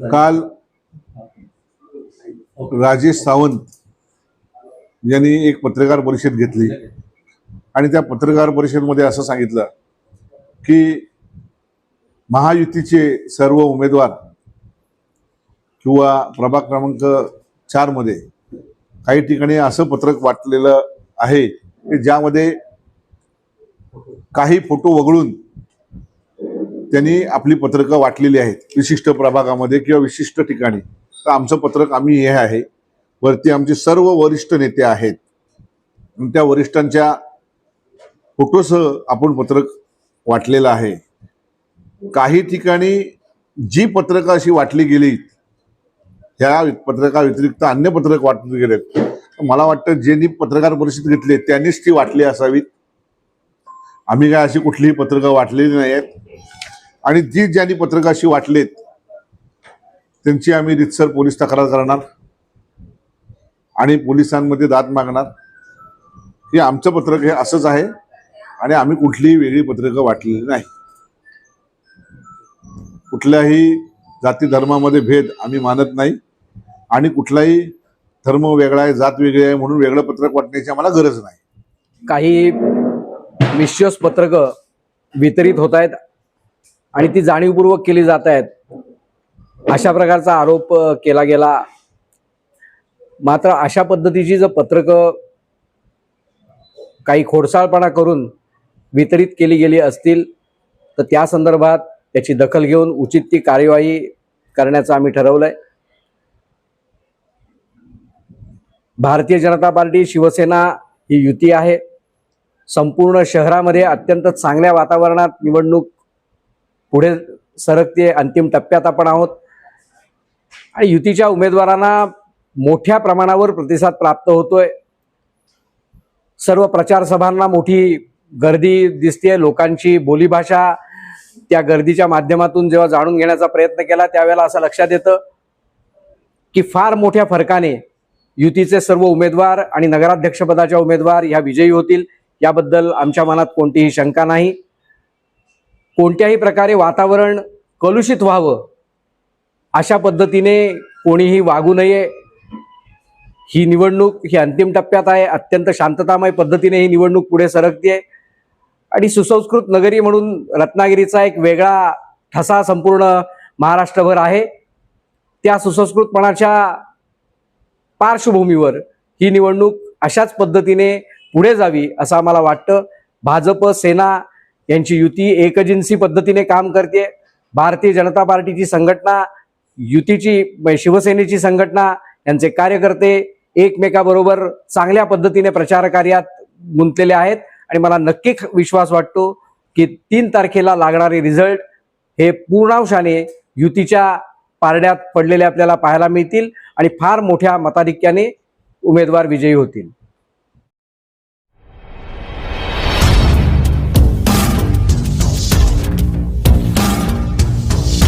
काल राजेश सावंत यांनी एक पत्रकार परिषद घेतली आणि त्या पत्रकार परिषदेमध्ये असं सांगितलं की महायुतीचे सर्व उमेदवार किंवा प्रभाग क्रमांक 4 मध्ये काही ठिकाणी असं पत्रक वाटलेलं आहे की ज्यामध्ये काही फोटो वगळून त्यांनी आपली पत्रकं वाटलेली आहेत विशिष्ट प्रभागामध्ये किंवा विशिष्ट ठिकाणी। तर आमचं पत्रक आम्ही हे आहे, वरती आमचे सर्व वरिष्ठ नेते आहेत, त्या वरिष्ठांच्या फोटोसह आपण पत्रक वाटलेलं आहे। काही ठिकाणी जी पत्रकं अशी वाटली गेली त्या पत्रका व्यतिरिक्त अन्य पत्रक वाटले गेलेत। मला वाटतं ज्यांनी पत्रकार परिषद घेतली त्यांनीच ती वाटली असावीत। आम्ही काय अशी कुठलीही पत्रकं वाटलेली नाहीत आणि जी ज्यांनी पत्रकं अशी वाटलेत त्यांची आम्ही रीतसर पोलीस तक्रार करणार आणि पोलिसांमध्ये दाद मागणार की आमचं पत्रक हे असंच आहे आणि आम्ही कुठलीही वेगळी पत्रकं वाटलेली नाही। कुठल्याही जाती धर्मामध्ये भेद आम्ही मानत नाही आणि कुठलाही धर्म वेगळा आहे, जात वेगळी आहे म्हणून वेगळं पत्रक वाटण्याची आम्हाला गरज नाही। काही मिसयूज पत्रकं वितरित होत आहेत आणि ती जाणीवपूर्वक केली जात आहेत अशा प्रकारचा आरोप केला गेला। मात्र अशा पद्धतीची जर पत्रकं काही खोडसाळपणा करून वितरित केली गेली असतील तर त्या संदर्भात त्याची दखल घेऊन उचित ती कार्यवाही करण्याचं आम्ही ठरवलंय। भारतीय जनता पार्टी शिवसेना ही युती आहे। संपूर्ण शहरामध्ये अत्यंत चांगल्या वातावरणात निवडणूक पुढे सरकते, अंतिम टप्प्यात आपण आहोत आणि युतीच्या उमेदवारांना मोठ्या प्रमाणावर प्रतिसाद प्राप्त होतोय। सर्व प्रचार सभांना मोठी गर्दी दिसते। लोकांची बोलीभाषा त्या गर्दीच्या माध्यमातून जेव्हा जाणून घेण्याचा प्रयत्न केला त्यावेळेला असं लक्षात येतं की फार मोठ्या फरकाने युतीचे सर्व उमेदवार आणि नगराध्यक्षपदाच्या उमेदवार ह्या विजयी होतील याबद्दल आमच्या मनात कोणतीही शंका नाही। कोणत्याही प्रकारे वातावरण कलुषित व्हावं अशा पद्धतीने कोणीही वागू नये। ही निवडणूक ही अंतिम टप्प्यात आहे। अत्यंत शांततामय पद्धतीने ही निवडणूक पुढे सरकते आणि सुसंस्कृत नगरी म्हणून रत्नागिरीचा एक वेगळा ठसा संपूर्ण महाराष्ट्रभर आहे। त्या सुसंस्कृतपणाच्या पार्श्वभूमीवर ही निवडणूक अशाच पद्धतीने पुढे जावी असं आम्हाला वाटतं। भाजप सेना यांची युती एकजिन्सी पद्धतीने काम करते। भारतीय जनता पार्टीची संघटना, युतीची शिवसेनेची संघटना यांचे कार्यकर्ते एकमेकाबरोबर चांगल्या पद्धतीने प्रचार कार्यात गुंतलेले आहेत आणि मला नक्की विश्वास वाटतो की 3 तारखेला लागणारे रिझल्ट हे पूर्णांशाने युतीच्या पारड्यात पडलेले आपल्याला पाहायला मिळतील आणि फार मोठ्या मताधिक्याने उमेदवार विजयी होतील।